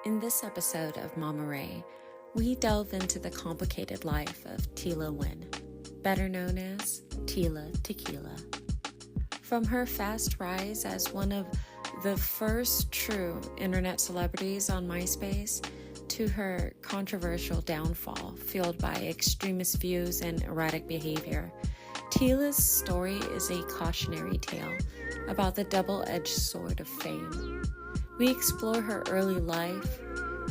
In this episode of Mama Rae, we delve into the complicated life of Tila Wynn, better known as Tila Tequila. From her fast rise as one of the first true internet celebrities on MySpace to her controversial downfall fueled by extremist views and erratic behavior, Tila's story is a cautionary tale about the double-edged sword of fame. We explore her early life,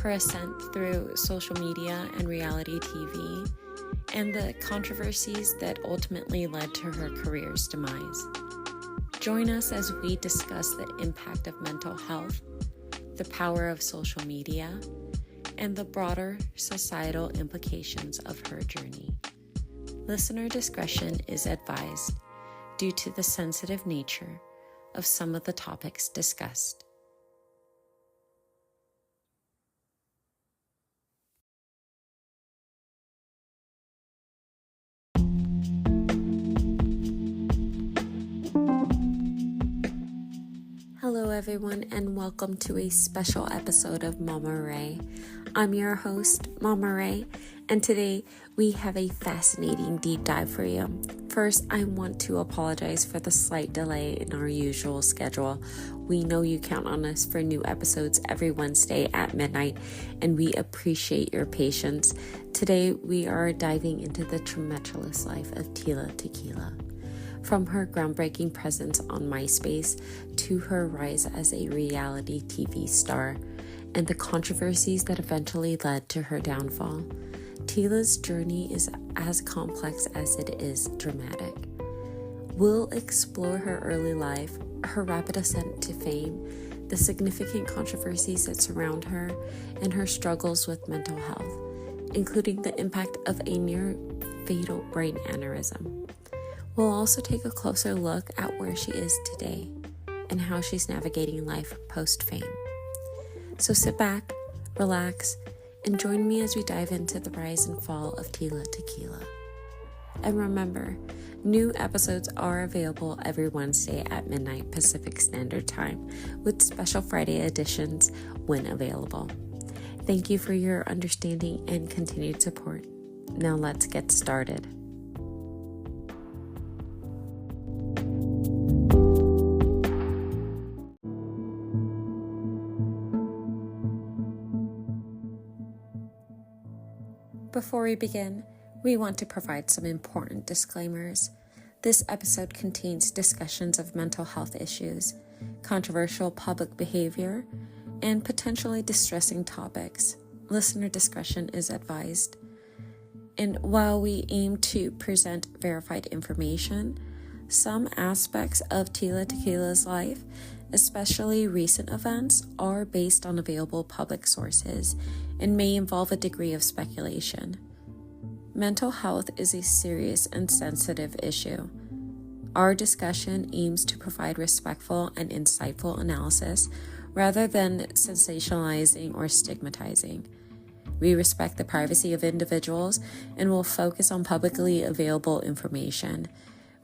her ascent through social media and reality TV, and the controversies that ultimately led to her career's demise. Join us as we discuss the impact of mental health, the power of social media, and the broader societal implications of her journey. Listener discretion is advised due to the sensitive nature of some of the topics discussed. Hello everyone, and welcome to a special episode of Mama Rae. I'm your host, Mama Rae, and today we have a fascinating deep dive for you. First, I want to apologize for the slight delay in our usual schedule. We know you count on us for new episodes every Wednesday at midnight, and we appreciate your patience. Today, we are diving into the tumultuous life of Tila Tequila. From her groundbreaking presence on MySpace to her rise as a reality TV star and the controversies that eventually led to her downfall, Tila's journey is as complex as it is dramatic. We'll explore her early life, her rapid ascent to fame, the significant controversies that surround her, and her struggles with mental health, including the impact of a near-fatal brain aneurysm. We'll also take a closer look at where she is today and how she's navigating life post-fame. So sit back, relax, and join me as we dive into the rise and fall of Tila Tequila. And remember, new episodes are available every Wednesday at midnight Pacific Standard Time, with special Friday editions when available. Thank you for your understanding and continued support. Now let's get started. Before we begin, we want to provide some important disclaimers. This episode contains discussions of mental health issues, controversial public behavior, and potentially distressing topics. Listener discretion is advised. And while we aim to present verified information, some aspects of Tila Tequila's life, especially recent events, are based on available public sources and may involve a degree of speculation. Mental health is a serious and sensitive issue. Our discussion aims to provide respectful and insightful analysis rather than sensationalizing or stigmatizing. We respect the privacy of individuals and will focus on publicly available information.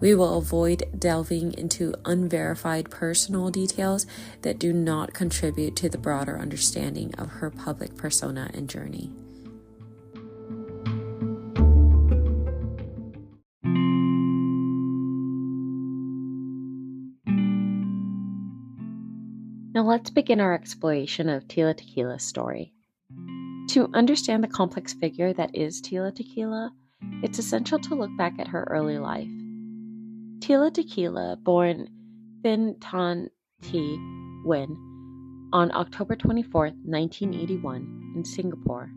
We will avoid delving into unverified personal details that do not contribute to the broader understanding of her public persona and journey. Now let's begin our exploration of Tila Tequila's story. To understand the complex figure that is Tila Tequila, it's essential to look back at her early life. Tila Tequila, born Thin Tan Thi Nguyen on October 24, 1981, in Singapore,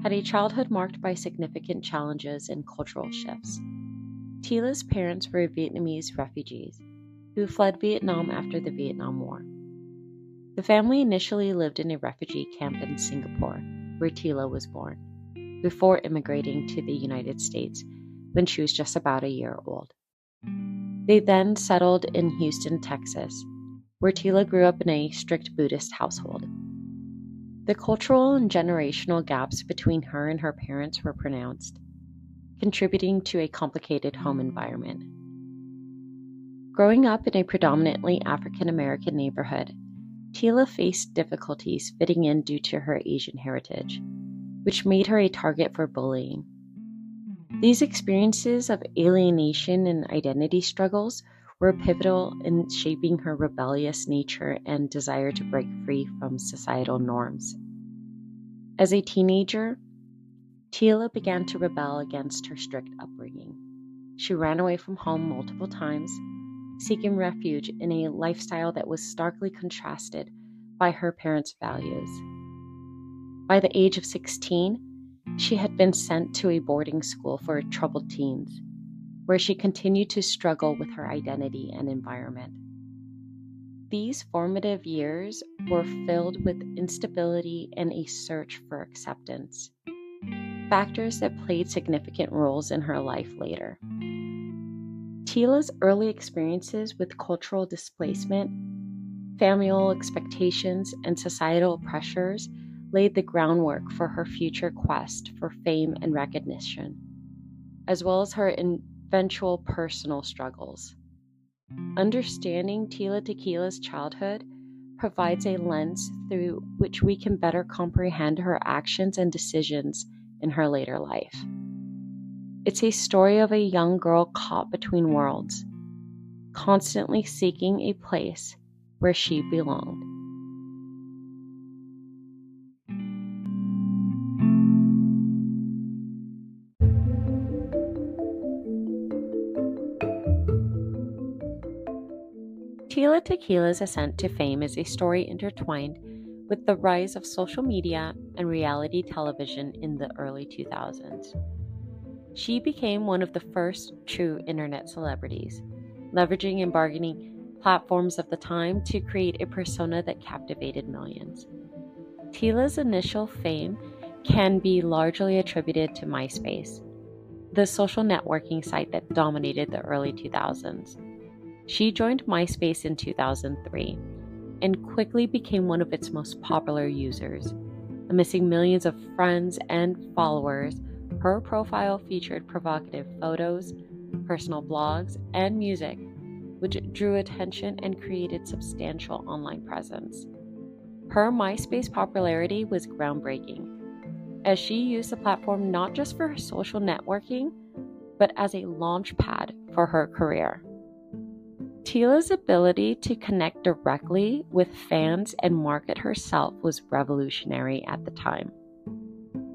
had a childhood marked by significant challenges and cultural shifts. Tila's parents were Vietnamese refugees who fled Vietnam after the Vietnam War. The family initially lived in a refugee camp in Singapore, where Tila was born, before immigrating to the United States when she was just about a year old. They then settled in Houston, Texas, where Tila grew up in a strict Buddhist household. The cultural and generational gaps between her and her parents were pronounced, contributing to a complicated home environment. Growing up in a predominantly African American neighborhood, Tila faced difficulties fitting in due to her Asian heritage, which made her a target for bullying. These experiences of alienation and identity struggles were pivotal in shaping her rebellious nature and desire to break free from societal norms. As a teenager, Tila began to rebel against her strict upbringing. She ran away from home multiple times, seeking refuge in a lifestyle that was starkly contrasted by her parents' values. By the age of 16, she had been sent to a boarding school for troubled teens, where she continued to struggle with her identity and environment. These formative years were filled with instability and a search for acceptance, factors that played significant roles in her life later. Tila's early experiences with cultural displacement, familial expectations, and societal pressures laid the groundwork for her future quest for fame and recognition, as well as her eventual personal struggles. Understanding Tila Tequila's childhood provides a lens through which we can better comprehend her actions and decisions in her later life. It's a story of a young girl caught between worlds, constantly seeking a place where she belonged. Tila Tequila's ascent to fame is a story intertwined with the rise of social media and reality television in the early 2000s. She became one of the first true internet celebrities, leveraging and bargaining platforms of the time to create a persona that captivated millions. Tila's initial fame can be largely attributed to MySpace, the social networking site that dominated the early 2000s. She joined MySpace in 2003 and quickly became one of its most popular users. Amassing millions of friends and followers, her profile featured provocative photos, personal blogs, and music, which drew attention and created substantial online presence. Her MySpace popularity was groundbreaking, as she used the platform not just for social networking, but as a launchpad for her career. Tila's ability to connect directly with fans and market herself was revolutionary at the time,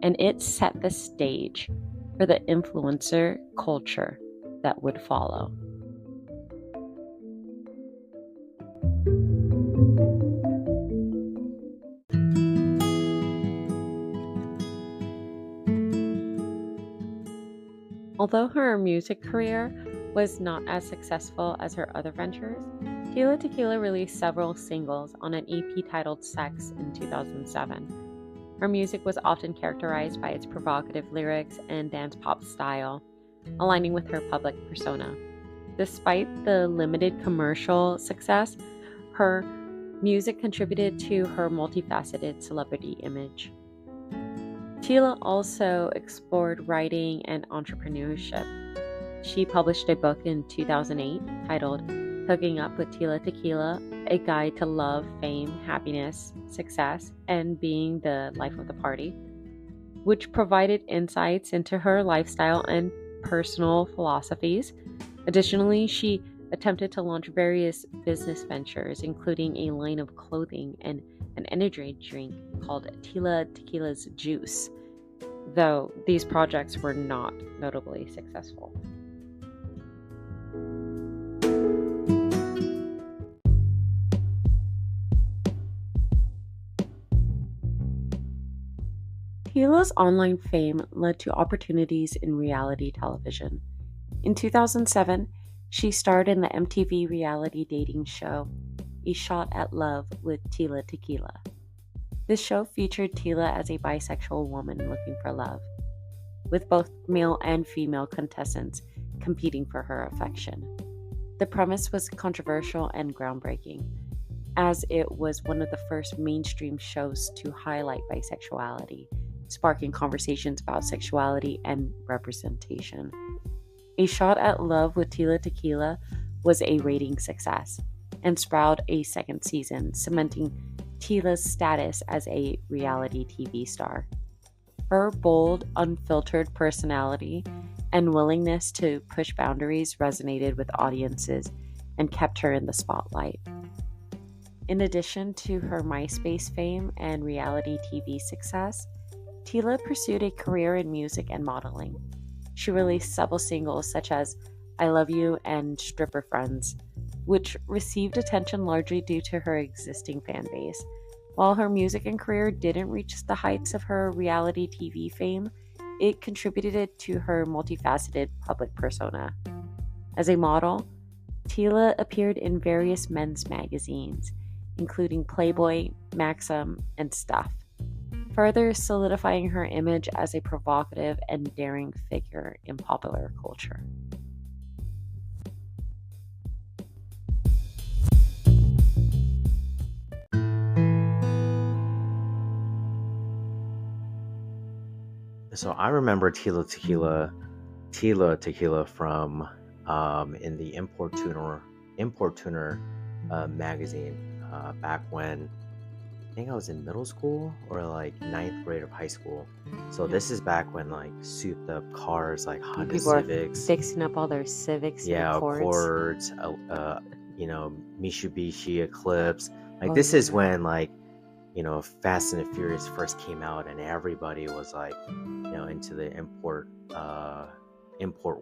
and it set the stage for the influencer culture that would follow. Although her music career was not as successful as her other ventures, Tila Tequila released several singles on an EP titled Sex in 2007. Her music was often characterized by its provocative lyrics and dance pop style, aligning with her public persona. Despite the limited commercial success, her music contributed to her multifaceted celebrity image. Tila also explored writing and entrepreneurship. She published a book in 2008 titled Hooking Up with Tila Tequila, A Guide to Love, Fame, Happiness, Success, and Being the Life of the Party, which provided insights into her lifestyle and personal philosophies. Additionally, she attempted to launch various business ventures, including a line of clothing and an energy drink called Tila Tequila's Juice, though these projects were not notably successful. Tila's online fame led to opportunities in reality television. In 2007, she starred in the MTV reality dating show, A Shot at Love with Tila Tequila. This show featured Tila as a bisexual woman looking for love, with both male and female contestants competing for her affection. The premise was controversial and groundbreaking, as it was one of the first mainstream shows to highlight bisexuality, sparking conversations about sexuality and representation. A Shot at Love with Tila Tequila was a rating success, and sprout a second season, cementing Tila's status as a reality TV star. Her bold, unfiltered personality and willingness to push boundaries resonated with audiences and kept her in the spotlight. In addition to her MySpace fame and reality TV success, Tila pursued a career in music and modeling. She released several singles such as I Love You and Stripper Friends, which received attention largely due to her existing fan base. While her music and career didn't reach the heights of her reality TV fame, it contributed to her multifaceted public persona. As a model, Tila appeared in various men's magazines, including Playboy, Maxim, and Stuff, further solidifying her image as a provocative and daring figure in popular culture. So I remember Tila Tequila from in the Importuner magazine back when I think I was in middle school or like ninth grade of high school. So this is back when like souped up cars like Honda People Civics, are fixing up all their Civics and Accords, Mitsubishi Eclipse. Like this is when like Fast and the Furious first came out, and everybody was like, into the import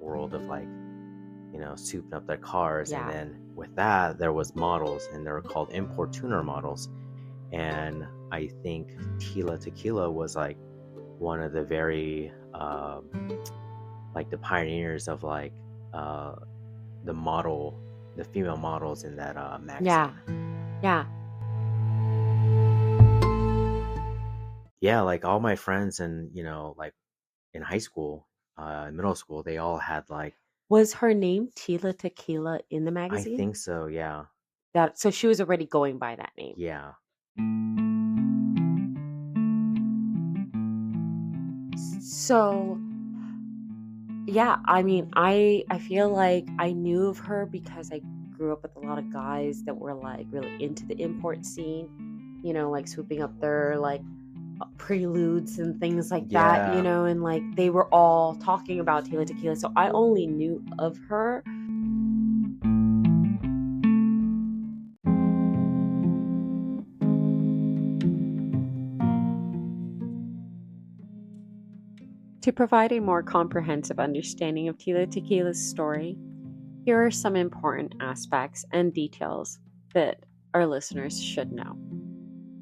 world of like, souping up their cars. Yeah. And then with that, there was models, and they were called Importuner models. And I think Tila Tequila was like one of the very, like the pioneers of like the female models in that magazine. Yeah, like all my friends and, like in high school, middle school, they all had like... Was her name Tila Tequila in the magazine? I think so, yeah. So she was already going by that name. Yeah. So, yeah, I mean, I feel like I knew of her because I grew up with a lot of guys that were like really into the import scene, like swooping up their like preludes and things like that, and like they were all talking about Tila Tequila, so I only knew of her. To provide a more comprehensive understanding of Tila Tequila's story, here are some important aspects and details that our listeners should know.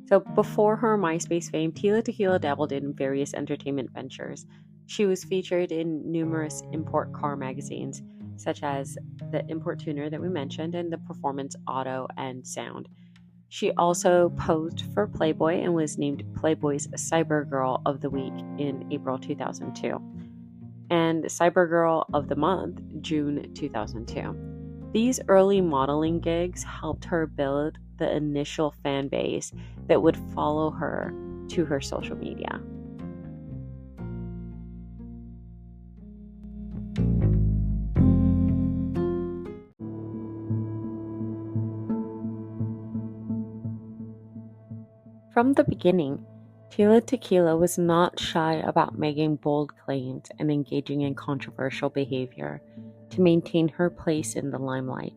So before her MySpace fame, Tila Tequila dabbled in various entertainment ventures. She was featured in numerous import car magazines, such as the Importuner that we mentioned and the Performance Auto and Sound. She also posed for Playboy and was named Playboy's Cyber Girl of the Week in April 2002, and Cyber Girl of the Month, June 2002. These early modeling gigs helped her build the initial fan base that would follow her to her social media. From the beginning, Tila Tequila was not shy about making bold claims and engaging in controversial behavior to maintain her place in the limelight.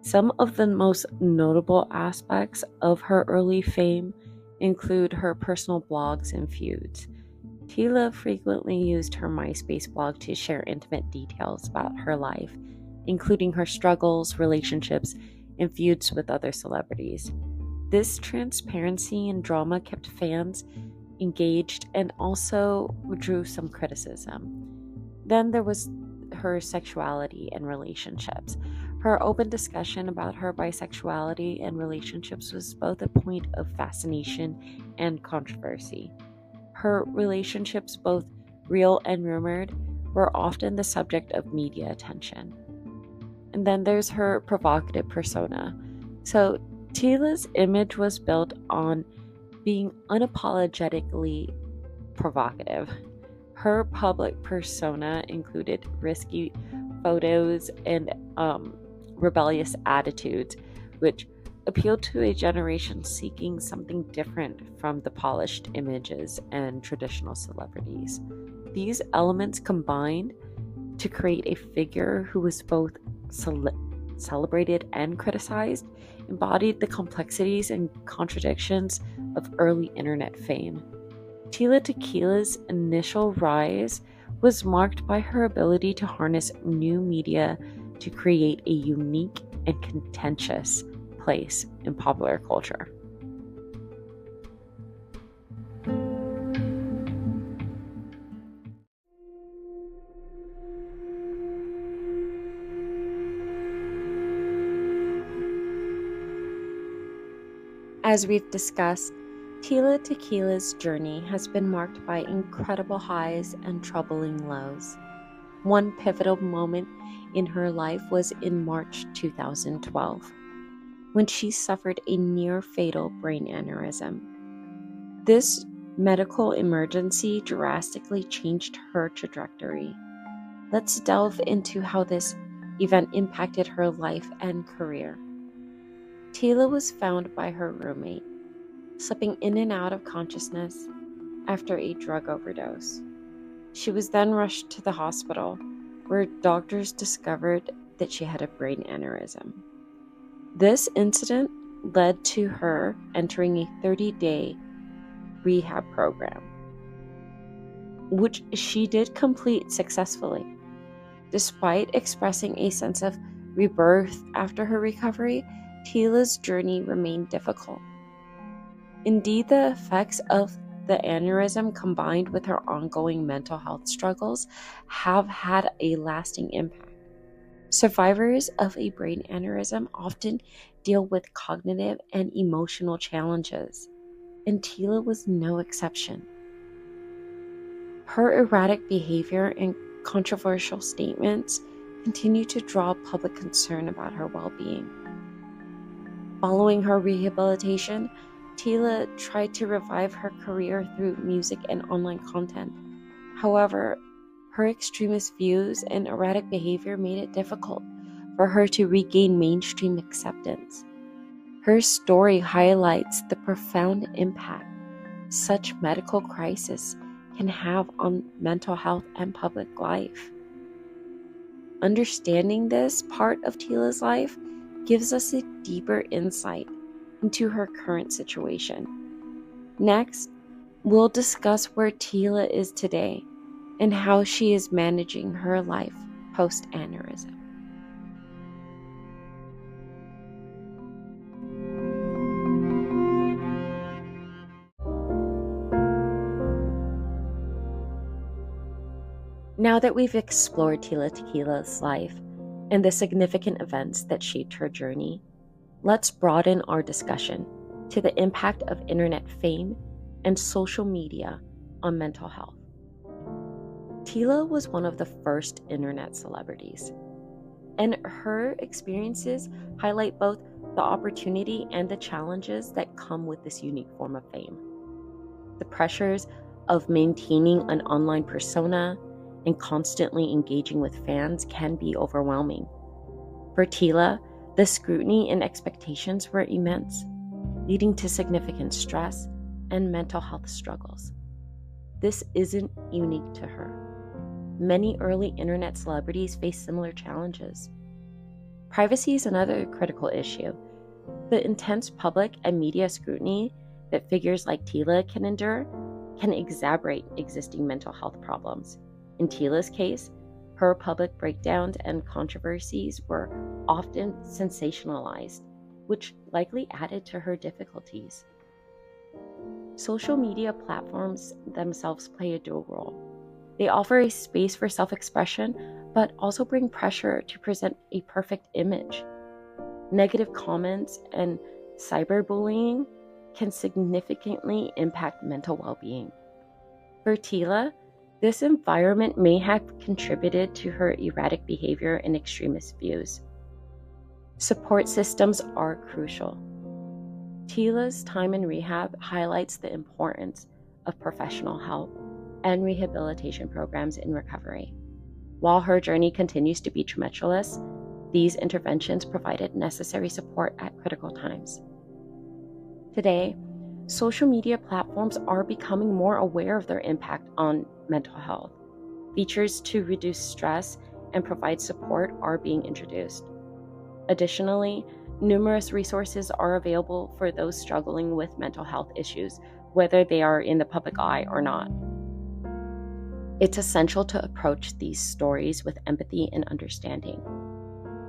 Some of the most notable aspects of her early fame include her personal blogs and feuds. Tila frequently used her MySpace blog to share intimate details about her life, including her struggles, relationships, and feuds with other celebrities. This transparency and drama kept fans engaged and also drew some criticism. Then there was her sexuality and relationships. Her open discussion about her bisexuality and relationships was both a point of fascination and controversy. Her relationships, both real and rumored, were often the subject of media attention. And then there's her provocative persona. So Tila's image was built on being unapologetically provocative. Her public persona included risky photos and rebellious attitudes, which appealed to a generation seeking something different from the polished images and traditional celebrities. These elements combined to create a figure who was both celebrated and criticized, embodied the complexities and contradictions of early internet fame. Tila Tequila's initial rise was marked by her ability to harness new media to create a unique and contentious place in popular culture. As we've discussed, Tila Tequila's journey has been marked by incredible highs and troubling lows. One pivotal moment in her life was in March 2012, when she suffered a near-fatal brain aneurysm. This medical emergency drastically changed her trajectory. Let's delve into how this event impacted her life and career. Tila was found by her roommate, slipping in and out of consciousness after a drug overdose. She was then rushed to the hospital, where doctors discovered that she had a brain aneurysm. This incident led to her entering a 30-day rehab program, which she did complete successfully. Despite expressing a sense of rebirth after her recovery, Tila's journey remained difficult. Indeed, the effects of the aneurysm combined with her ongoing mental health struggles have had a lasting impact. Survivors of a brain aneurysm often deal with cognitive and emotional challenges, and Tila was no exception. Her erratic behavior and controversial statements continue to draw public concern about her well-being. Following her rehabilitation, Tila tried to revive her career through music and online content. However, her extremist views and erratic behavior made it difficult for her to regain mainstream acceptance. Her story highlights the profound impact such medical crises can have on mental health and public life. Understanding this part of Tila's life gives us a deeper insight into her current situation. Next, we'll discuss where Tila is today and how she is managing her life post-aneurysm. Now that we've explored Tila Tequila's life and the significant events that shaped her journey, let's broaden our discussion to the impact of internet fame and social media on mental health. Tila was one of the first internet celebrities, and her experiences highlight both the opportunity and the challenges that come with this unique form of fame. The pressures of maintaining an online persona and constantly engaging with fans can be overwhelming. For Tila, the scrutiny and expectations were immense, leading to significant stress and mental health struggles. This isn't unique to her. Many early internet celebrities face similar challenges. Privacy is another critical issue. The intense public and media scrutiny that figures like Tila can endure can exacerbate existing mental health problems. In Tila's case, her public breakdowns and controversies were often sensationalized, which likely added to her difficulties. Social media platforms themselves play a dual role. They offer a space for self-expression, but also bring pressure to present a perfect image. Negative comments and cyberbullying can significantly impact mental well-being. For Tila, this environment may have contributed to her erratic behavior and extremist views. Support systems are crucial. Tila's time in rehab highlights the importance of professional help and rehabilitation programs in recovery. While her journey continues to be tumultuous, These interventions provided necessary support at critical times. Today, social media platforms are becoming more aware of their impact on mental health. Features to reduce stress and provide support are being introduced. Additionally, numerous resources are available for those struggling with mental health issues, whether they are in the public eye or not. It's essential to approach these stories with empathy and understanding,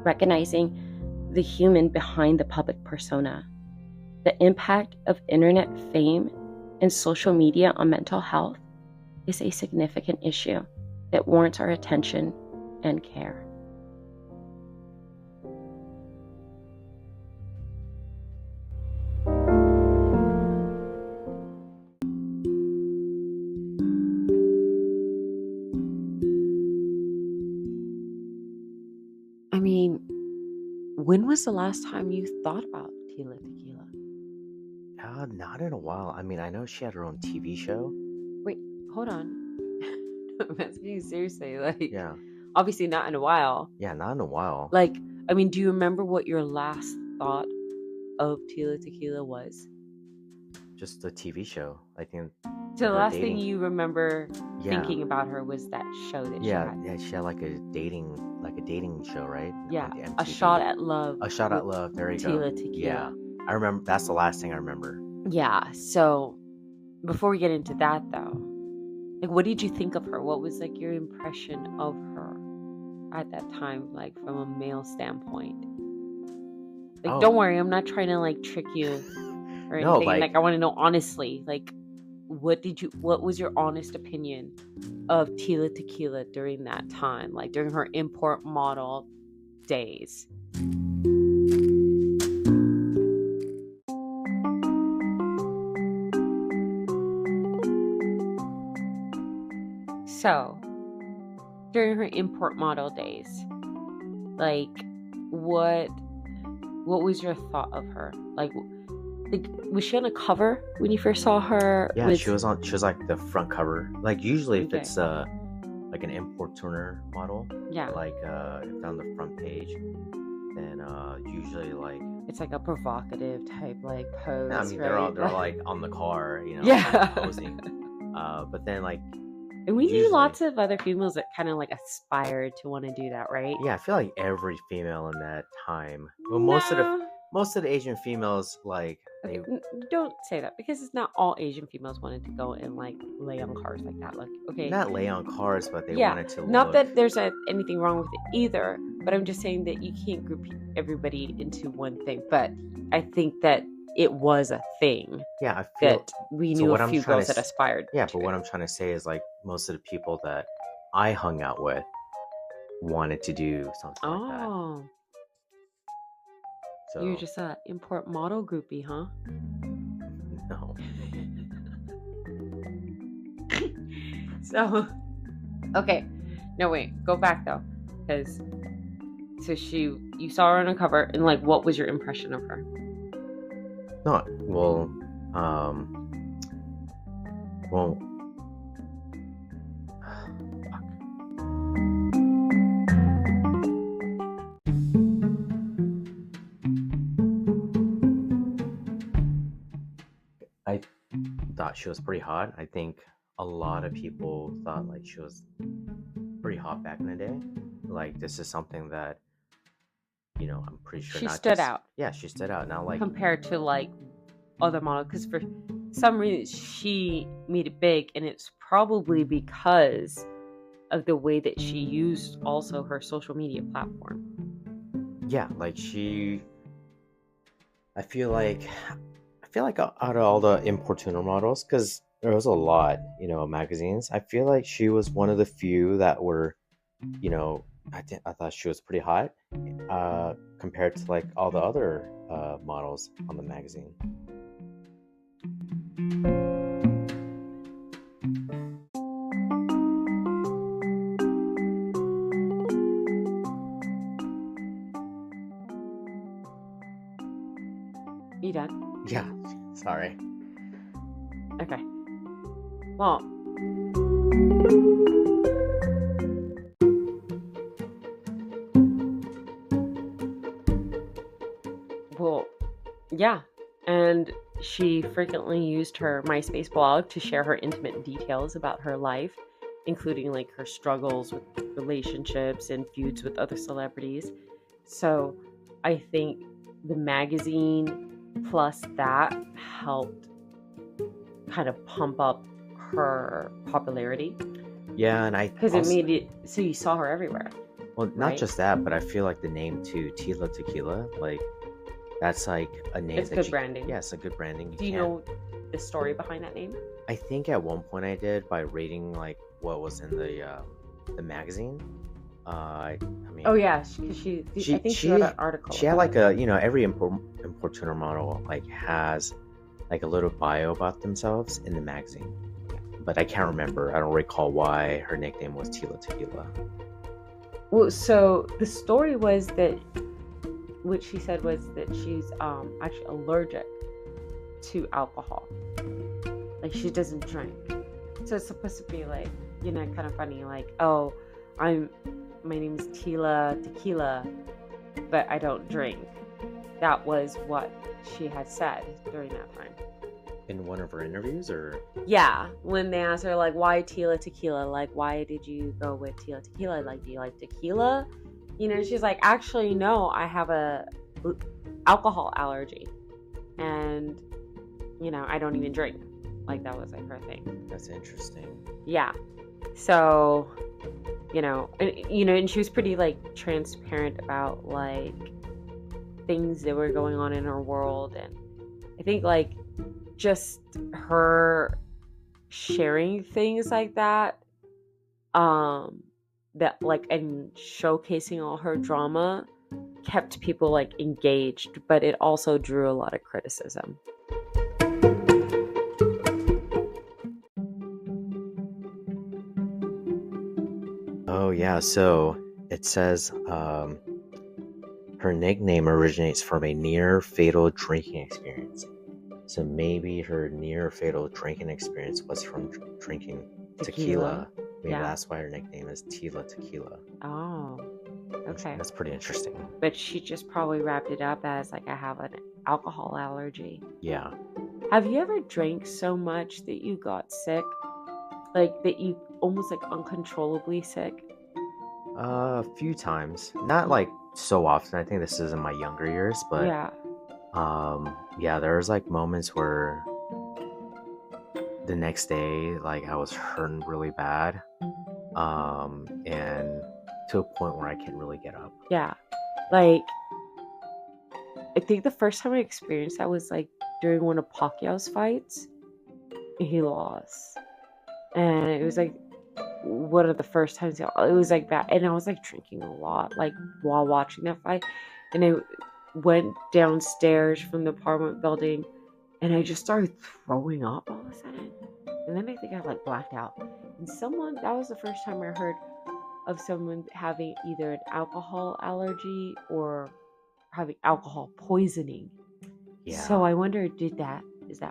recognizing the human behind the public persona. The impact of internet fame and social media on mental health is a significant issue that warrants our attention and care. I mean, when was the last time you thought about Tila Tequila? Not in a while. I mean, I know she had her own TV show. Wait, hold on. I'm asking you seriously. Yeah. Obviously not in a while. Yeah, not in a while. I mean, do you remember what your last thought of Tila Tequila was? Just a TV show. I think. So the last thing you remember thinking about her was that show that she had. Yeah, she had like a dating show, right? Yeah, A Shot at Love. A Shot at Love. There you go. Tila Tequila. Yeah, I remember. That's the last thing I remember. Yeah. So before we get into that, though, what did you think of her? What was your impression of her at that time, from a male standpoint? Don't worry, I'm not trying to trick you or anything. No, I want to know honestly, what was your honest opinion of Tila Tequila during that time, during her import model days? So, during her import model days, what was your thought of her? Was she on a cover when you first saw her? Yeah, she was like the front cover. Usually if it's like an import tuner model, yeah, if on the front page, then usually it's a provocative type pose. I mean, right? they're all on the car, yeah, posing. But then and we knew lots of other females that kind of aspired to want to do that, right? Yeah, I feel like every female in that time. Well, most of the Asian females Okay, don't say that, because it's not all Asian females wanted to go and lay on cars like that. Okay, not lay on cars, but they wanted to. Not that there's anything wrong with it either, but I'm just saying that you can't group everybody into one thing. But I think that it was a thing. Yeah, I feel that we knew a few girls that aspired. Yeah, but what I'm trying to say is most of the people that I hung out with wanted to do something like that. Oh. So you're just an import model groupie, huh? No. So, okay. No, wait. Go back, though. Because, you saw her on a cover, and, what was your impression of her? No, well, I thought she was pretty hot. I think a lot of people thought she was pretty hot back in the day. This is something that I'm pretty sure she stood out. Yeah, she stood out. Now compared to other models, because for some reason she made it big, and it's probably because of the way that she used also her social media platform. Yeah, I feel like out of all the import tuner models, because there was a lot, magazines, I feel like she was one of the few that were, I thought she was pretty hot, compared to all the other models on the magazine. You done? Yeah, sorry. Okay. Well, Yeah. And she frequently used her MySpace blog to share her intimate details about her life, including like her struggles with relationships and feuds with other celebrities. So I think the magazine plus that helped kind of pump up her popularity Yeah, and I because it also, made it so you saw her everywhere. well, not right? just that, but I feel like the name too, Tila Tequila, like that's like a name It's that good branding. yeah, it's a good branding. Do you know the story behind that name? I think at one point I did by reading like what was in the magazine. I mean, Oh yeah, because I think she wrote an article. She had like a, you know, every importuner model like has like a little bio about themselves in the magazine, but I can't remember. I don't recall why her nickname was Tila Tequila. Well, so the story was that what she said was that she's actually allergic to alcohol. Like she doesn't drink. So it's supposed to be like, you know, kind of funny, like, oh, my name is Tila Tequila, but I don't drink. That was what she had said during that time. In one of her interviews, or? Yeah, when they asked her, like, why Tila Tequila? Like, why did you go with Tila Tequila? Like, do you like tequila? You know, she's like, actually, no, I have a alcohol allergy. And, you know, I don't even drink. Like, that was like her thing. That's interesting. Yeah. So, and she was pretty, like, transparent about, like, things that were going on in her world. And I think, like, just her sharing things like that, that, like, and showcasing all her drama kept people, like, engaged, but it also drew a lot of criticism. Oh yeah, so it says her nickname originates from a near fatal drinking experience. So maybe her near fatal drinking experience was from drinking tequila. Maybe that's why her nickname is Tila Tequila. Oh, okay. That's pretty interesting. But she just probably wrapped it up as like, I have an alcohol allergy. Yeah. Have you ever drank so much that you got sick? Like that you almost like uncontrollably sick? A few times. Not like so often. I think this is in my younger years, but yeah, there's like moments where the next day, like I was hurting really bad, and to a point where I can't really get up. Yeah, like I think the first time I experienced that was like during one of Pacquiao's fights. He lost, and it was like one of the first times it was like that, and I was like drinking a lot, like while watching that fight, and I went downstairs from the apartment building, and I just started throwing up all of a sudden, and then I think I like blacked out. And that was the first time I heard of someone having either an alcohol allergy or having alcohol poisoning. Yeah. So I wonder, is that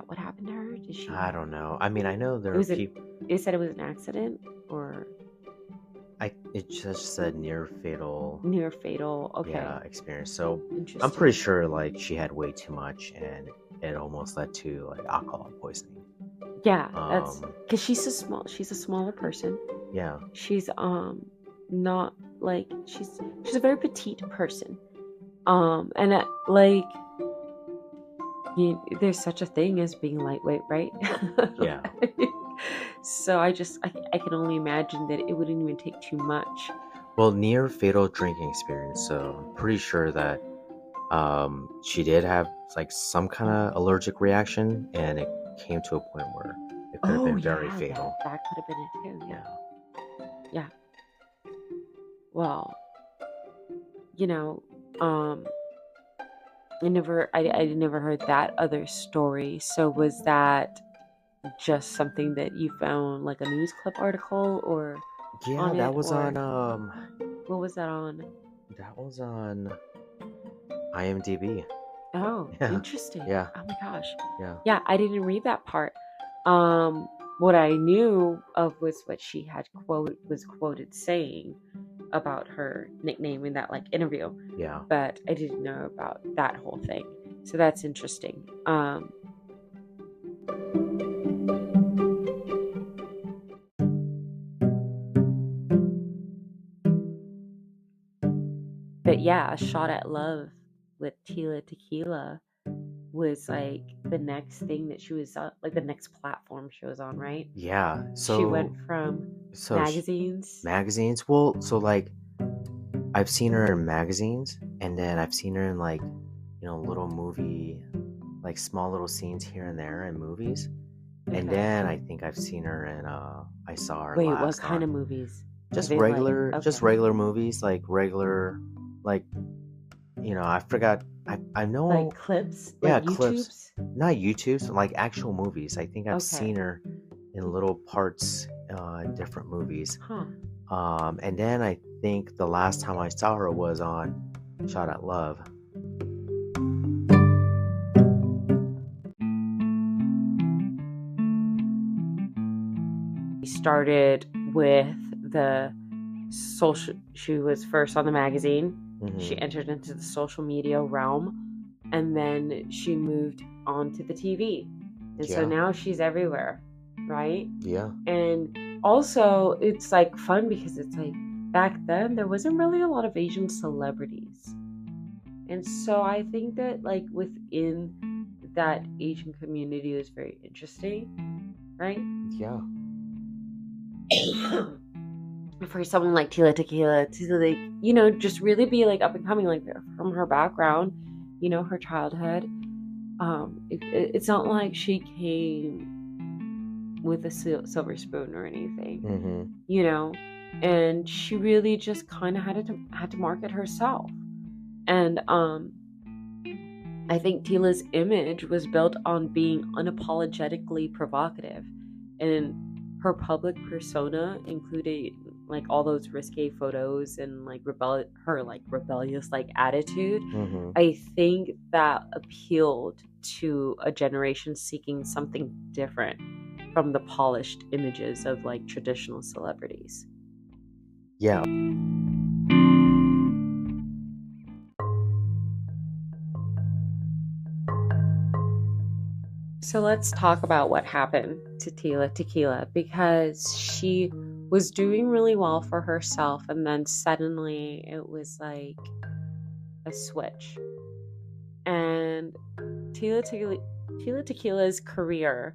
what happened to her? Did she? I don't know. I mean, I know there are people. It said it was an accident, or it just said near fatal. Near fatal. Okay. Yeah, experience. So I'm pretty sure like she had way too much, and it almost led to like alcohol poisoning. Yeah, that's because she's a smaller person. Yeah. She's not like she's a very petite person. And like, there's such a thing as being lightweight, right? Yeah. So I can only imagine that it wouldn't even take too much. Well, near fatal drinking experience. So I'm pretty sure that she did have like some kind of allergic reaction, and it came to a point where it could have been very fatal. That could have been it too. Yeah. Well, I never heard that other story. So was that just something that you found, like a news clip article, or? Yeah, that was on. What was that on? That was on IMDb. Oh, yeah. Interesting. Yeah. Oh my gosh. Yeah. Yeah, I didn't read that part. What I knew of was what she was quoted saying about her nickname in that like interview. Yeah. But I didn't know about that whole thing. So that's interesting. But yeah, A Shot at Love with Tila Tequila was like the next thing that she was on, like the next platform she was on, right? Yeah. She went from magazines. Magazines. Well, so like I've seen her in magazines, and then I've seen her in like, little movie, like small little scenes here and there in movies. Okay. And then I think I've seen her in I saw her Wait, last what kind of on movies? just Are they regular like, just okay, regular movies, like regular, like, I forgot. I know. like clips, Yeah, like clips. YouTubes? Not YouTube's, like actual movies. I think I've Okay. seen her in little parts in different movies. Huh. And then I think the last time I saw her was on Shot at Love. We started with the social, she was first on the magazine. She Mhm. entered into the social media realm, and then she moved on to the TV. And so Yeah. now she's everywhere, right? Yeah. And also, it's like fun because it's like back then there wasn't really a lot of Asian celebrities. And so I think that like within that Asian community is very interesting, right? Yeah. For someone like Tila Tequila to like, just really be like up and coming, like from her background, her childhood. It's not like she came with a silver spoon or anything, Mhm. and she really just kind of had to market herself. And I think Tila's image was built on being unapologetically provocative, and her public persona included like all those risque photos and like her like rebellious like attitude. Mhm. I think that appealed to a generation seeking something different from the polished images of like traditional celebrities. Yeah. So let's talk about what happened to Tila Tequila, because she was doing really well for herself, and then suddenly it was like a switch. And Tila Tequila's career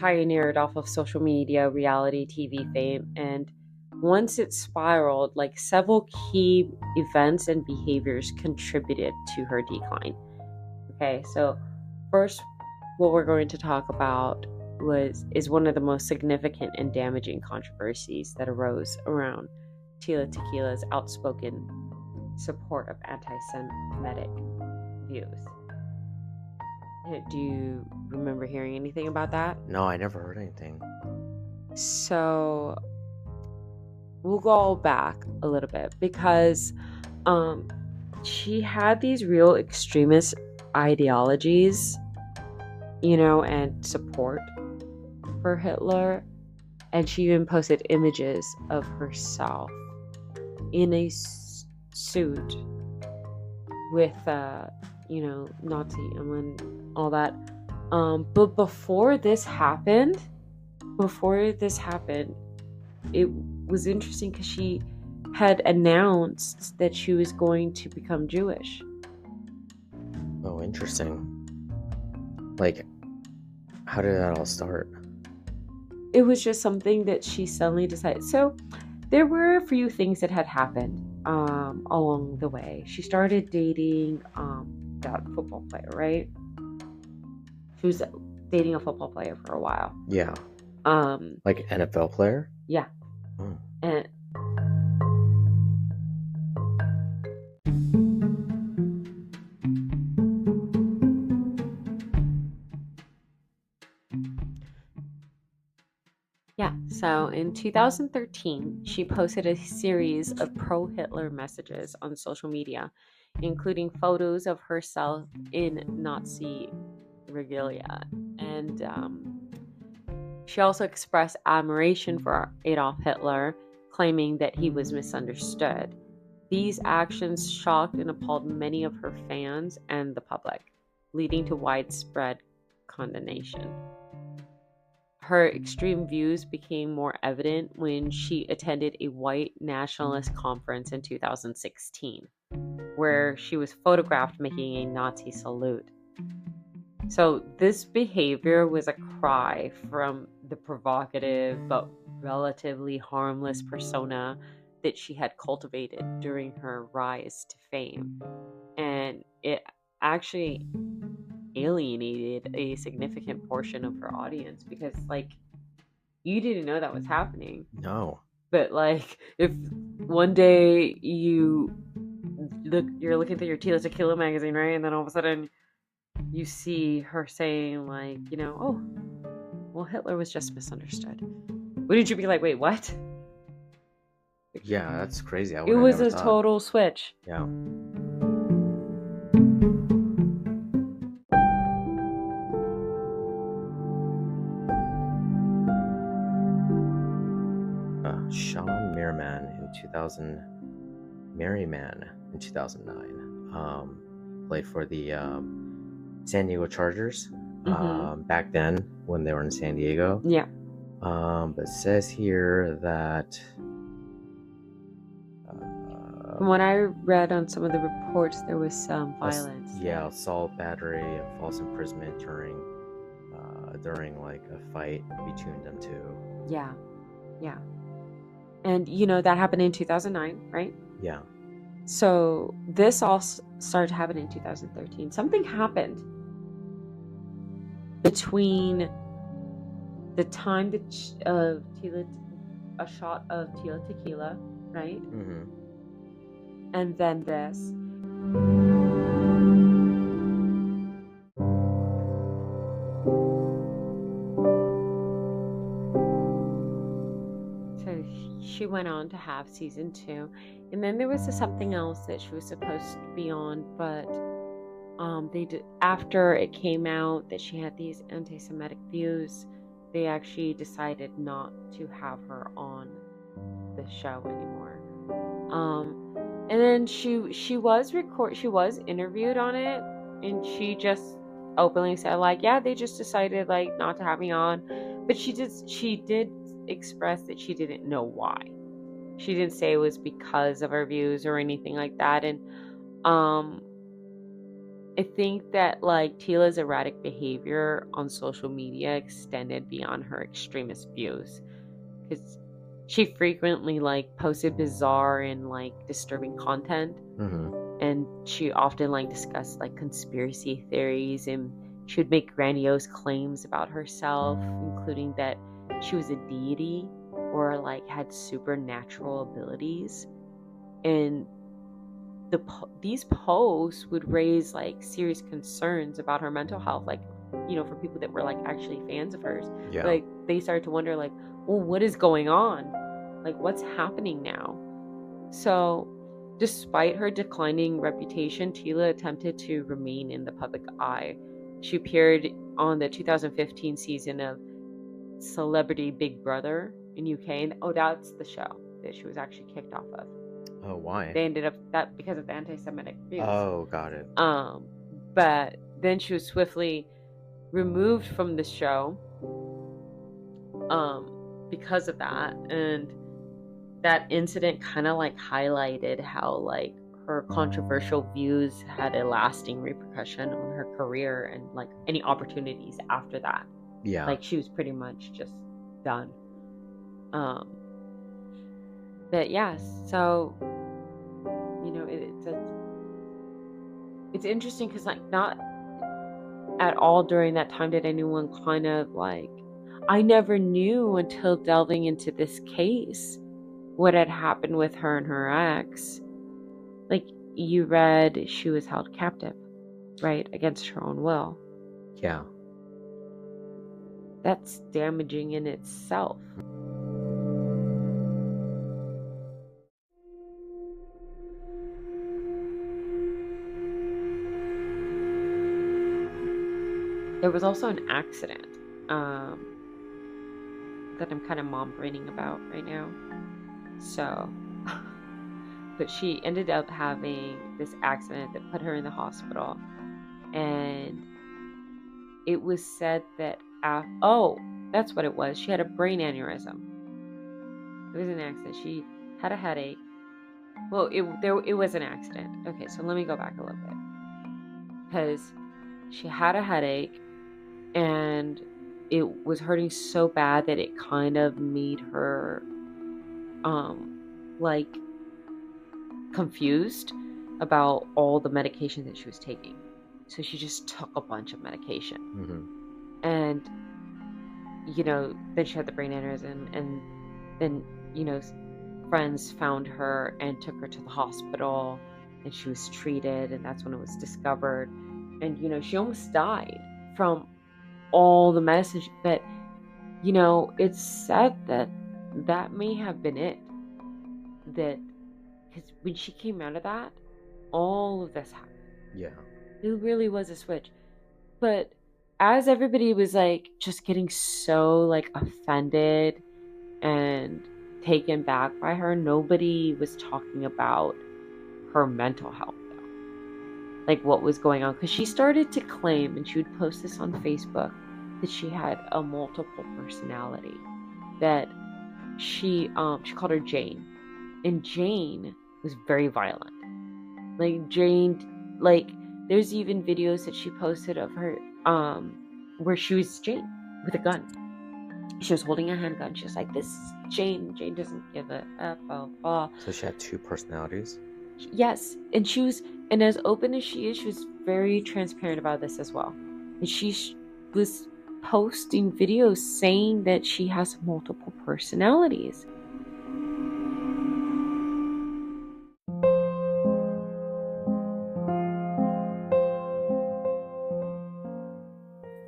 pioneered off of social media, reality TV fame, and once it spiraled, like several key events and behaviors contributed to her decline. Okay, so first, what we're going to talk about is one of the most significant and damaging controversies that arose around Tila Tequila's outspoken support of anti-Semitic views. Do you remember hearing anything about that? No, I never heard anything. So we'll go back a little bit, because she had these real extremist ideologies, and support for Hitler. And she even posted images of herself in a suit with, Nazi and all that. But before this happened, it was interesting because she had announced that she was going to become Jewish. Oh, interesting. Like, how did that all start? It was just something that she suddenly decided. So there were a few things that had happened along the way. She started dating that football player, right? She was dating a football player for a while. Yeah. Like NFL player? Yeah. Oh. And yeah, so in 2013, she posted a series of pro-Hitler messages on social media, including photos of herself in Nazi regalia. And she also expressed admiration for Adolf Hitler, claiming that he was misunderstood. These actions shocked and appalled many of her fans and the public, leading to widespread condemnation. Her extreme views became more evident when she attended a white nationalist conference in 2016, where she was photographed making a Nazi salute. So this behavior was a cry from the provocative but relatively harmless persona that she had cultivated during her rise to fame. And it actually alienated a significant portion of her audience because, like, you didn't know that was happening. No. But, like, if one day you're looking through your Tila Tequila magazine, right? And then all of a sudden you see her saying, like, oh, well, Hitler was just misunderstood. Wouldn't you be like, wait, what? Yeah, that's crazy. It was a total switch. Yeah. Sean Merriman in 2009 played for the San Diego Chargers back then when they were in San Diego. Yeah. But it says here that from what I read on some of the reports, there was some violence. Assault, battery, and false imprisonment during like a fight between them two. Yeah. And that happened in 2009, right? Yeah. So this all started happening in 2013. Something happened between the time that a shot of Tila Tequila, right? Mm-hmm. And then this. So she went on to have season 2, and then there was something else that she was supposed to be on, but they did, after it came out that she had these anti-Semitic views, they actually decided not to have her on the show anymore. And then she was interviewed on it, and she just openly said, like, yeah, they just decided, like, not to have me on. But she did express that she didn't know why. She didn't say it was because of her views or anything like that. And I think that, like, Tila's erratic behavior on social media extended beyond her extremist views, because she frequently, like, posted bizarre and, like, disturbing content. Mm-hmm. And she often, like, discussed, like, conspiracy theories, and she would make grandiose claims about herself, including that she was a deity or, like, had supernatural abilities. And these posts would raise, like, serious concerns about her mental health, like, for people that were, like, actually fans of hers. Yeah. Like, they started to wonder, like, well, what is going on? Like, what's happening now? So, despite her declining reputation, Tila attempted to remain in the public eye. She appeared on the 2015 season of Celebrity Big Brother in UK, and that's the show that she was actually kicked off of. Oh, why? They ended up that because of the anti-Semitic views. Oh, got it. But then she was swiftly removed from the show because of that, and that incident kind of, like, highlighted how, like, her controversial views had a lasting repercussion on her career and, like, any opportunities after that. Yeah. Like, she was pretty much just done. But yeah, so it's interesting because, like, not at all during that time did anyone kind of, like, I never knew until delving into this case what had happened with her and her ex. Like, you read she was held captive, right, against her own will. Yeah. That's damaging in itself. There was also an accident that I'm kind of mom braining about right now. So but she ended up having this accident that put her in the hospital. And it was said that, that's what it was. She had a brain aneurysm. It was an accident. She had a headache. Well, it was an accident. Okay, so let me go back a little bit. Because she had a headache, and it was hurting so bad that it kind of made her, like, confused about all the medication that she was taking. So she just took a bunch of medication. Mm-hmm. And, then she had the brain aneurysm, and then, friends found her and took her to the hospital, and she was treated, and that's when it was discovered. And, she almost died from all the medicine. But, it's said that may have been it. That, because when she came out of that, all of this happened. Yeah. It really was a switch. But as everybody was like just getting so like offended and taken back by her, nobody was talking about her mental health though. Like what was going on. Because she started to claim, and she would post this on Facebook, that she had a multiple personality. That she called her Jane. And Jane was very violent. Like Jane, like there's even videos that she posted of her where she was Jane with a gun. She was holding a handgun. She was like, "This is Jane. Jane doesn't give a F, blah, blah." So she had two personalities? Yes. And she was, and as open as she was very transparent about this as well. And she was posting videos saying that she has multiple personalities.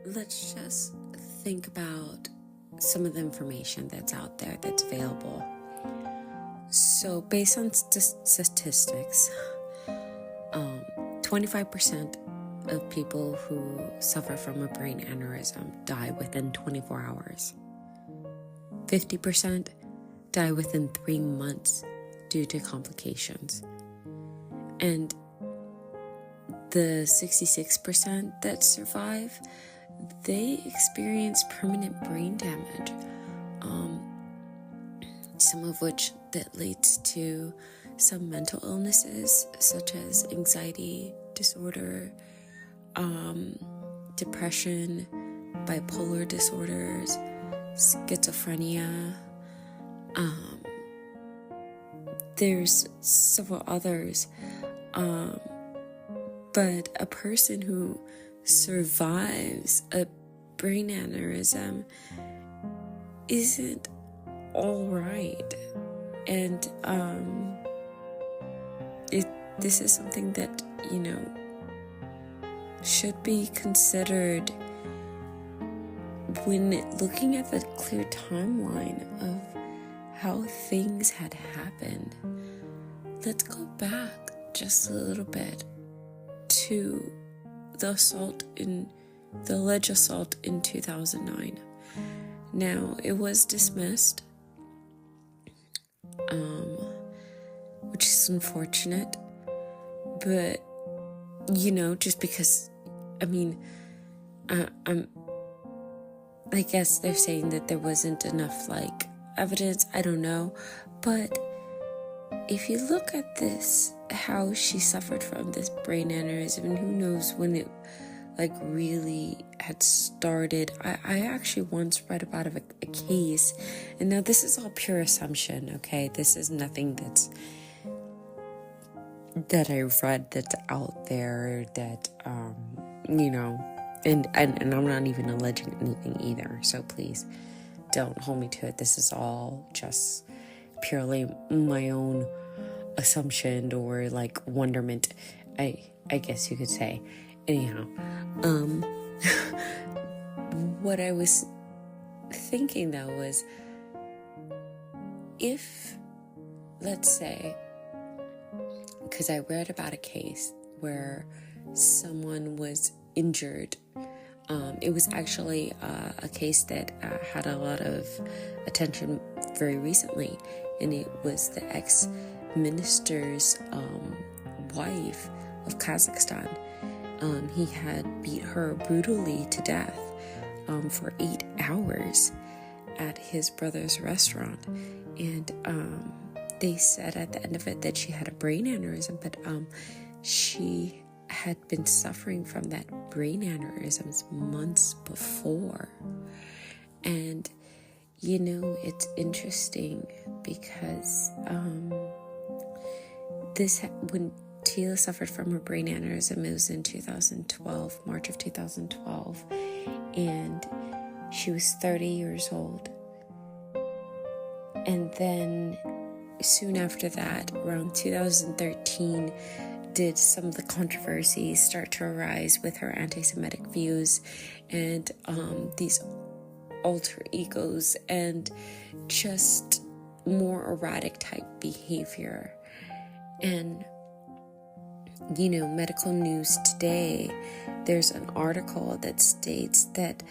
Let's just think about some of the information that's out there that's available. So based on statistics, 25% of people who suffer from a brain aneurysm die within 24 hours. 50% die within 3 months due to complications. And the 66% that survive, they experience permanent brain damage, some of which that leads to some mental illnesses such as anxiety disorder, depression, bipolar disorders, schizophrenia. There's several others, but a person who survives a brain aneurysm isn't all right. And this is something that, should be considered when looking at the clear timeline of how things had happened. Let's go back just a little bit to the alleged assault in 2009. Now, it was dismissed, which is unfortunate, but, just because, I guess they're saying that there wasn't enough, evidence, I don't know, but if you look at this, how she suffered from this brain aneurysm, and who knows when it really had started. I actually once read about a case, and now this is all pure assumption, okay? This is nothing that I read that's out there that, and I'm not even alleging anything either, so please don't hold me to it. This is all just purely my own assumption or wonderment, I guess you could say. Anyhow, what I was thinking though was, if, let's say, because I read about a case where someone was injured. It was actually a case that had a lot of attention very recently, and it was the minister's wife of Kazakhstan. He had beat her brutally to death for 8 hours at his brother's restaurant. And they said at the end of it that she had a brain aneurysm, but she had been suffering from that brain aneurysms months before. And it's interesting because when Tila suffered from her brain aneurysm, it was in 2012, March of 2012, and she was 30 years old. And then soon after that, around 2013, did some of the controversies start to arise with her anti-Semitic views and these alter egos and just more erratic type behavior. And medical news today, there's an article that states that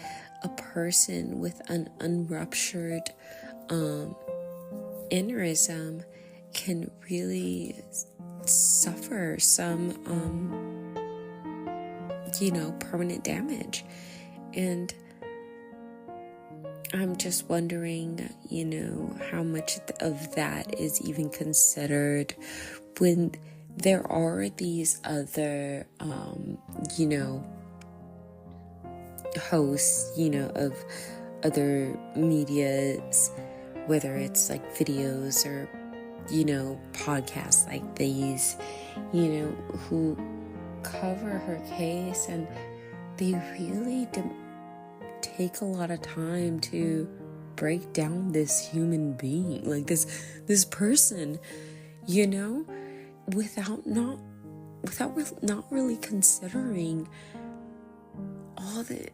a person with an unruptured aneurysm can really suffer some permanent damage. And I'm just wondering, how much of that is even considered when there are these other, hosts, of other medias, whether it's like videos or, podcasts like these, who cover her case, and they really take a lot of time to break down this human being, like this person, without not really considering all the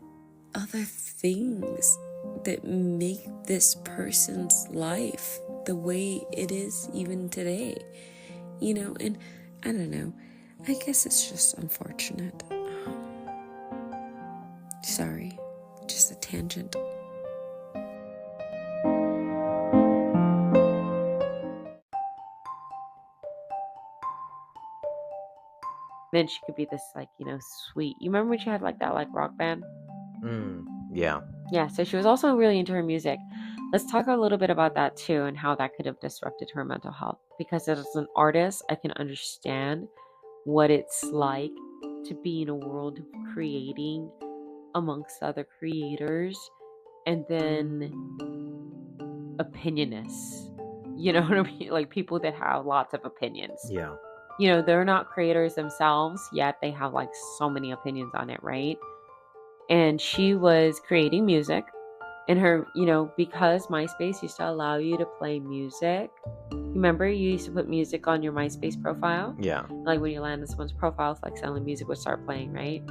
other things that make this person's life the way it is even today, and I don't know, I guess it's just unfortunate. Sorry, just a tangent. Then she could be this sweet. You remember when she had that rock band? Yeah. Yeah, so she was also really into her music. Let's talk a little bit about that too, and how that could have disrupted her mental health. Because as an artist, I can understand what it's like to be in a world of creating amongst other creators, and then opinionists. You know what I mean? Like people that have lots of opinions. Yeah. They're not creators themselves, yet they have so many opinions on it, right? And she was creating music, and her, because MySpace used to allow you to play music. Remember, you used to put music on your MySpace profile? Yeah. Like when you land on someone's profile, suddenly music would start playing, right?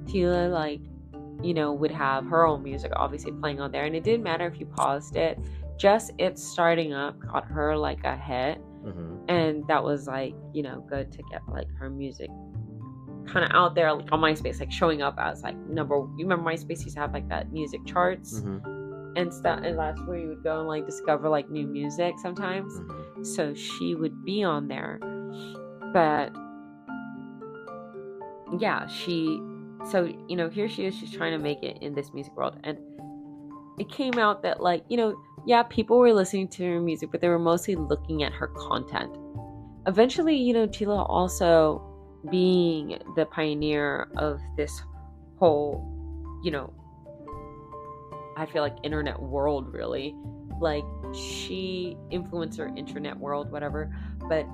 Tila, would have her own music obviously playing on there, and it didn't matter if you paused it. Just it starting up got her a hit. Mm-hmm. And that was good to get her music kind of out there on MySpace, showing up as number. You remember MySpace used to have that music charts and stuff, and that's where you would go and discover new music sometimes. Mm-hmm. So she would be on there, but yeah, here she is. She's trying to make it in this music world, and it came out that people were listening to her music, but they were mostly looking at her content. Eventually, Tila also being the pioneer of this whole, I feel internet world, really. She influenced her internet world, whatever, but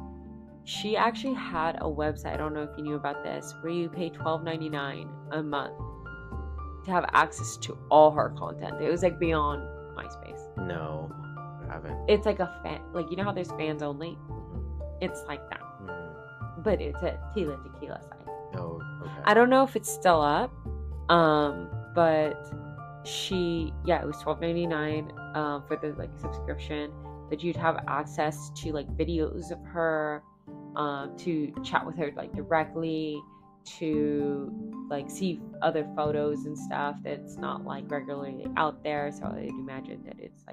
she actually had a website, I don't know if you knew about this, where you pay $12.99 a month to have access to all her content. It was beyond MySpace. No, I haven't. It's a fan, you know how there's fans only? It's like that. But it's a Tila Tequila site. Oh, okay. I don't know if it's still up, but it was $12.99 for the subscription, but you'd have access to videos of her, to chat with her directly, to see other photos and stuff that's not regularly out there. So I'd imagine that it's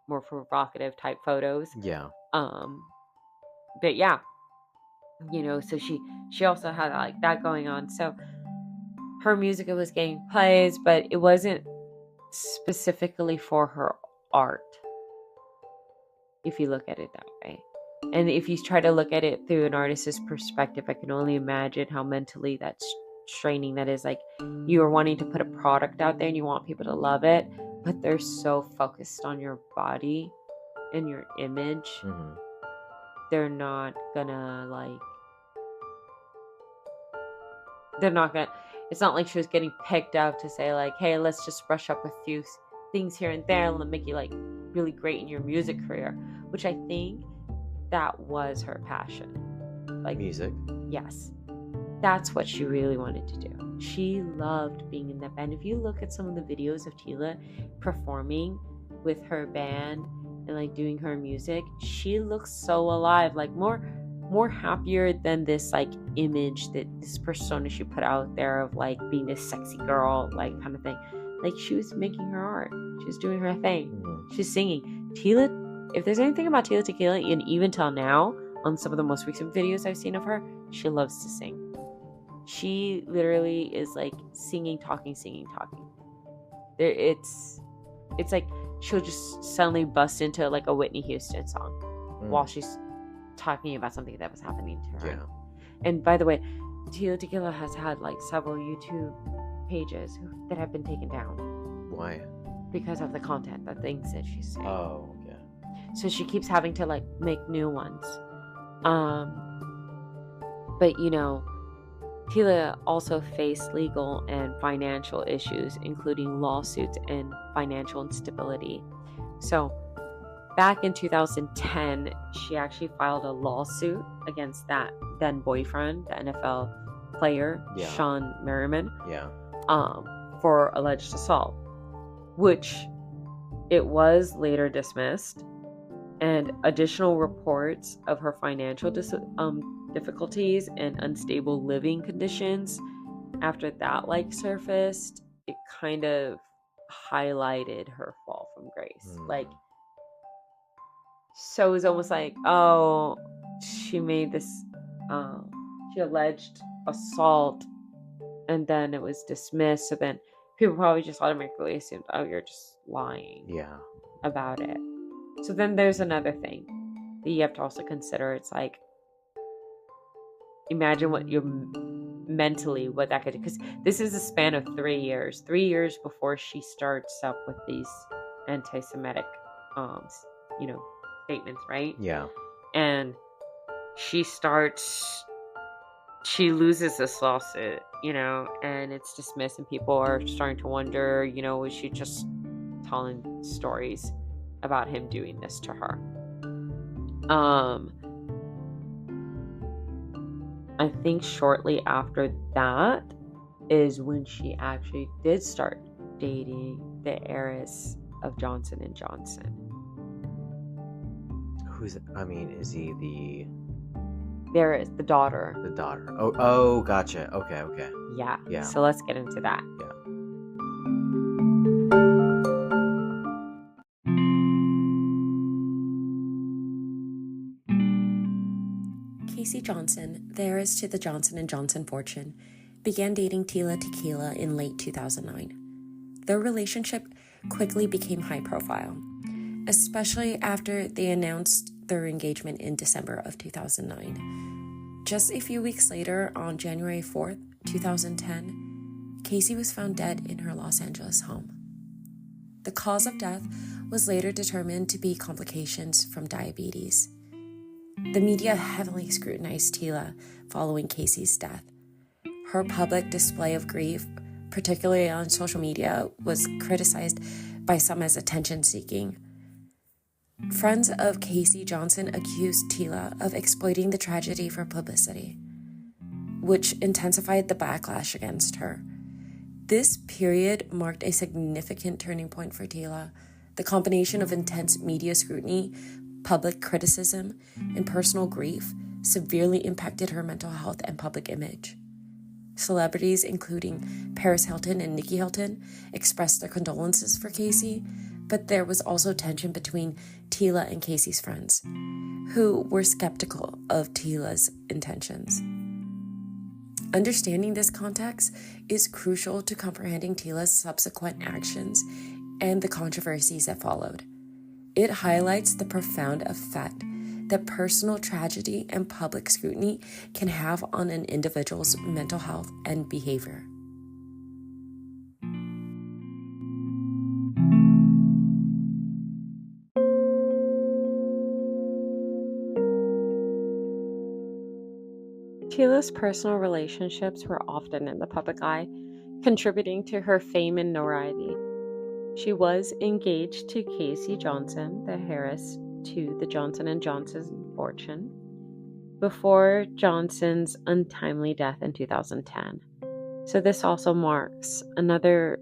more provocative type photos. Yeah. but yeah, so she also had like that going on. So her music was getting plays, but it wasn't specifically for her art, if you look at it that way. And if you try to look at it through an artist's perspective, I can only imagine how mentally that's straining that is. Like, you are wanting to put a product out there and you want people to love it, but they're so focused on your body and your image. Mm-hmm. They're not gonna it's not like she was getting picked out to say like, hey, let's just brush up a few things here and there and make you like really great in your music career, which I think that was her passion. Like, music. Yes. That's what she really wanted to do. She loved being in that band. If you look at some of the videos of Tila performing with her band and like doing her music, she looks so alive, like more happier than this like image, that this persona she put out there of like being this sexy girl, like kind of thing. Like, she was making her art. She was doing her thing. Mm-hmm. She's singing. Tila, if there's anything about Tila Tequila, and even till now, on some of the most recent videos I've seen of her, she loves to sing. She literally is like singing, talking. It's like she'll just suddenly bust into like a Whitney Houston song while she's talking about something that was happening to her. Yeah. And by the way, Tila Tequila has had like several YouTube pages that have been taken down. Why? Because of the content, the things that she's saying. Oh, okay. So she keeps having to like make new ones. But Tila also faced legal and financial issues, including lawsuits and financial instability. So back in 2010, she actually filed a lawsuit against that then boyfriend, the NFL player, Sean Merriman, for alleged assault, which it was later dismissed. And additional reports of her financial difficulties and unstable living conditions, after that surfaced, it kind of highlighted her fall from grace. So it was almost like, oh, she made this, she alleged assault, and then it was dismissed. So then people probably just automatically assumed, oh, you're just lying about it. So then there's another thing that you have to also consider. It's like, imagine what you're mentally, what that could do. Because this is a span of 3 years. 3 years before she starts up with these anti-Semitic, statements, right? Yeah. And she loses this lawsuit, and it's dismissed, and people are starting to wonder, was she just telling stories about him doing this to her? I think shortly after that is when she actually did start dating the heiress of Johnson & Johnson. Is he the... There is the daughter. The daughter. Oh, gotcha. Okay. Yeah. So let's get into that. Yeah. Casey Johnson, the heiress to the Johnson & Johnson fortune, began dating Tila Tequila in late 2009. Their relationship quickly became high profile, especially after they announced their engagement in December of 2009. Just a few weeks later, on January 4th, 2010, Casey was found dead in her Los Angeles home. The cause of death was later determined to be complications from diabetes. The media heavily scrutinized Tila following Casey's death. Her public display of grief, particularly on social media, was criticized by some as attention-seeking. Friends of Casey Johnson accused Tila of exploiting the tragedy for publicity, which intensified the backlash against her. This period marked a significant turning point for Tila. The combination of intense media scrutiny, public criticism, and personal grief severely impacted her mental health and public image. Celebrities, including Paris Hilton and Nikki Hilton, expressed their condolences for Casey, But there was also tension between Tila and Casey's friends, who were skeptical of Tila's intentions. Understanding this context is crucial to comprehending Tila's subsequent actions and the controversies that followed. It highlights the profound effect that personal tragedy and public scrutiny can have on an individual's mental health and behavior. Tila's personal relationships were often in the public eye, contributing to her fame and notoriety. She was engaged to Casey Johnson, the heiress to the Johnson & Johnson fortune, before Johnson's untimely death in 2010. So this also marks another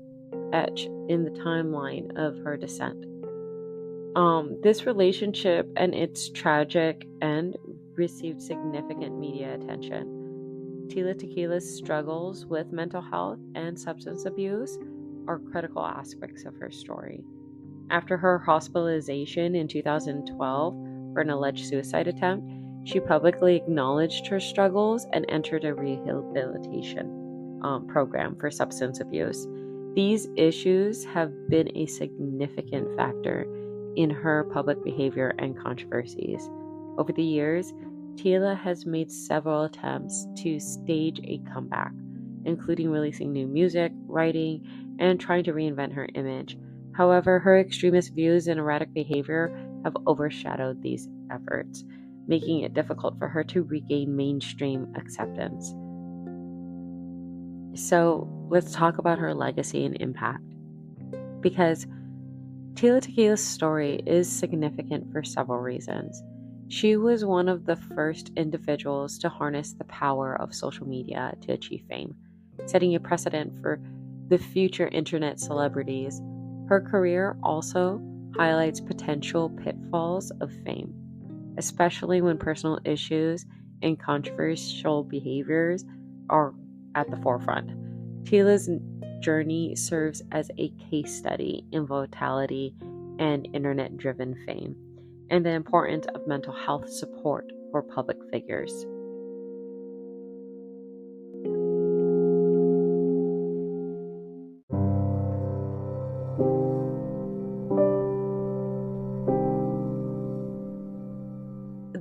etch in the timeline of her descent. This relationship and its tragic end received significant media attention. Tila Tequila's struggles with mental health and substance abuse are critical aspects of her story. After her hospitalization in 2012 for an alleged suicide attempt, she publicly acknowledged her struggles and entered a rehabilitation program for substance abuse. These issues have been a significant factor in her public behavior and controversies. Over the years, Tila has made several attempts to stage a comeback, including releasing new music, writing, and trying to reinvent her image. However, her extremist views and erratic behavior have overshadowed these efforts, making it difficult for her to regain mainstream acceptance. So let's talk about her legacy and impact. Because Tila Tequila's story is significant for several reasons. She was one of the first individuals to harness the power of social media to achieve fame, setting a precedent for the future internet celebrities. Her career also highlights potential pitfalls of fame, especially when personal issues and controversial behaviors are at the forefront. Tila's journey serves as a case study in vitality and internet-driven fame, and the importance of mental health support for public figures.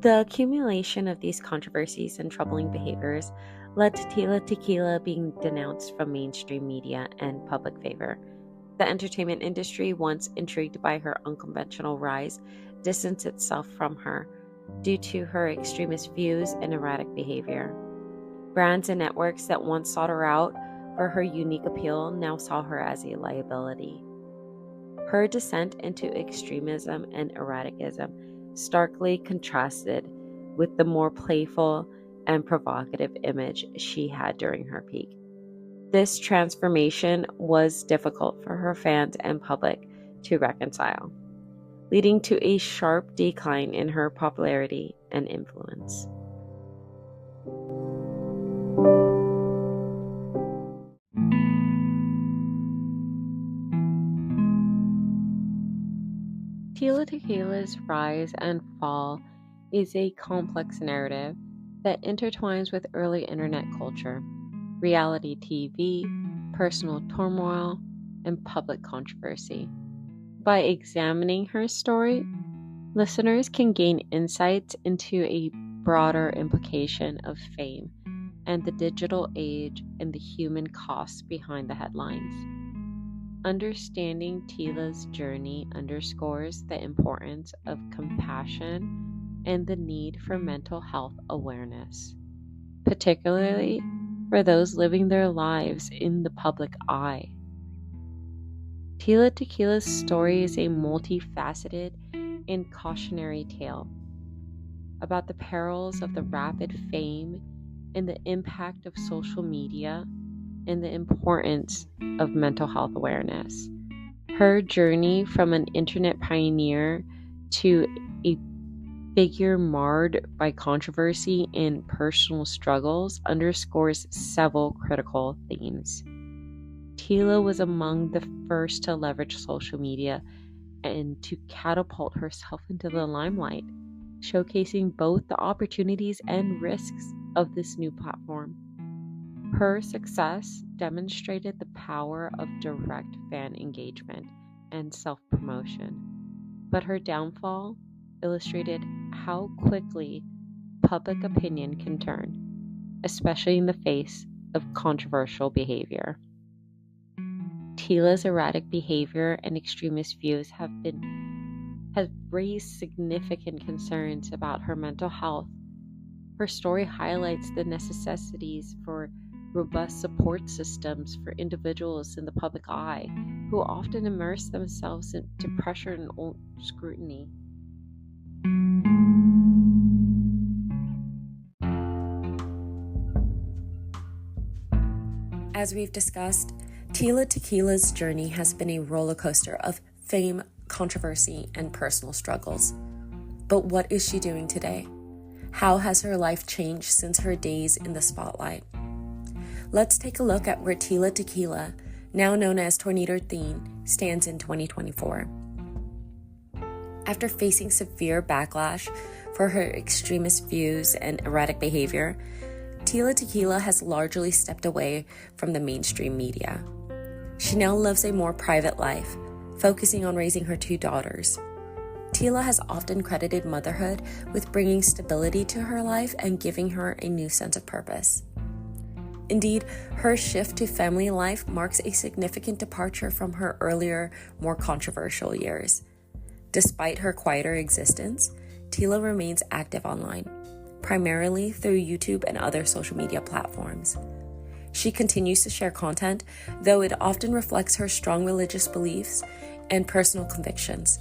The accumulation of these controversies and troubling behaviors led to Tila Tequila being denounced from mainstream media and public favor. The entertainment industry, once intrigued by her unconventional rise, distanced itself from her due to her extremist views and erratic behavior. Brands and networks that once sought her out for her unique appeal now saw her as a liability. Her descent into extremism and erraticism starkly contrasted with the more playful and provocative image she had during her peak. This transformation was difficult for her fans and public to reconcile, leading to a sharp decline in her popularity and influence. Tila Tequila's rise and fall is a complex narrative that intertwines with early internet culture, reality TV, personal turmoil, and public controversy. By examining her story, listeners can gain insights into a broader implication of fame and the digital age and the human costs behind the headlines. Understanding Tila's journey underscores the importance of compassion and the need for mental health awareness, particularly for those living their lives in the public eye. Tila Tequila's story is a multifaceted and cautionary tale about the perils of the rapid fame and the impact of social media and the importance of mental health awareness. Her journey from an internet pioneer to a figure marred by controversy and personal struggles underscores several critical themes. Tila was among the first to leverage social media and to catapult herself into the limelight, showcasing both the opportunities and risks of this new platform. Her success demonstrated the power of direct fan engagement and self-promotion, but her downfall illustrated how quickly public opinion can turn, especially in the face of controversial behavior. Tila's erratic behavior and extremist views have raised significant concerns about her mental health. Her story highlights the necessities for robust support systems for individuals in the public eye who often immerse themselves into pressure and scrutiny. As we've discussed, Tila Tequila's journey has been a roller coaster of fame, controversy, and personal struggles. But what is she doing today? How has her life changed since her days in the spotlight? Let's take a look at where Tila Tequila, now known as Tornado Teen, stands in 2024. After facing severe backlash for her extremist views and erratic behavior, Tila Tequila has largely stepped away from the mainstream media. She now lives a more private life, focusing on raising her 2 daughters. Tila has often credited motherhood with bringing stability to her life and giving her a new sense of purpose. Indeed, her shift to family life marks a significant departure from her earlier, more controversial years. Despite her quieter existence, Tila remains active online, primarily through YouTube and other social media platforms. She continues to share content, though it often reflects her strong religious beliefs and personal convictions,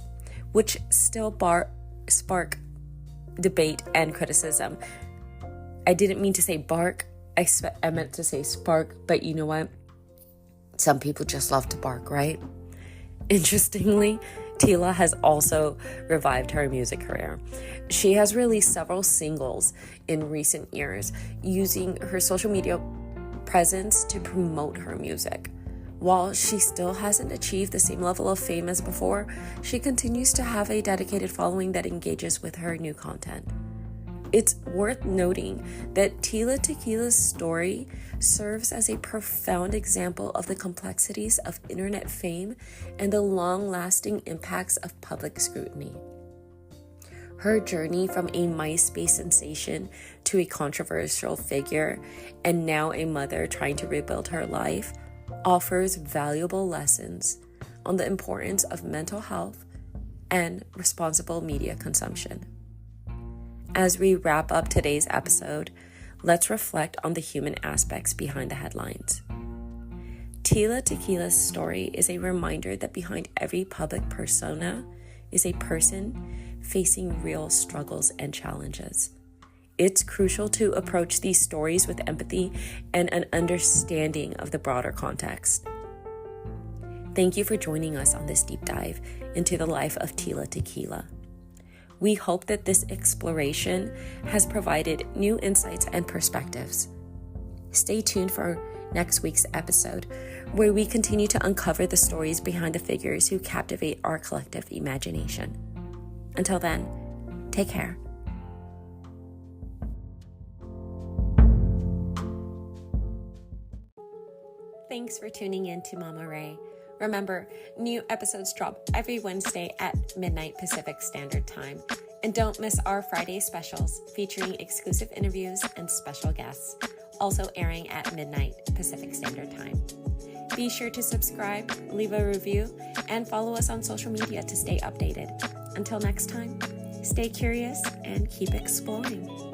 which still spark debate and criticism. I didn't mean to say bark, I meant to say spark, but you know what? Some people just love to bark, right? Interestingly, Tila has also revived her music career. She has released several singles in recent years, using her social media presence to promote her music. While she still hasn't achieved the same level of fame as before, she continues to have a dedicated following that engages with her new content. It's worth noting that Tila Tequila's story serves as a profound example of the complexities of internet fame and the long-lasting impacts of public scrutiny. Her journey from a MySpace sensation to a controversial figure and now a mother trying to rebuild her life offers valuable lessons on the importance of mental health and responsible media consumption. As we wrap up today's episode, let's reflect on the human aspects behind the headlines. Tila Tequila's story is a reminder that behind every public persona is a person facing real struggles and challenges. It's crucial to approach these stories with empathy and an understanding of the broader context. Thank you for joining us on this deep dive into the life of Tila Tequila. We hope that this exploration has provided new insights and perspectives. Stay tuned for next week's episode, where we continue to uncover the stories behind the figures who captivate our collective imagination. Until then, take care. Thanks for tuning in to Mama Rae. Remember, new episodes drop every Wednesday at midnight Pacific Standard Time. And don't miss our Friday specials featuring exclusive interviews and special guests, also airing at midnight Pacific Standard Time. Be sure to subscribe, leave a review, and follow us on social media to stay updated. Until next time, stay curious and keep exploring.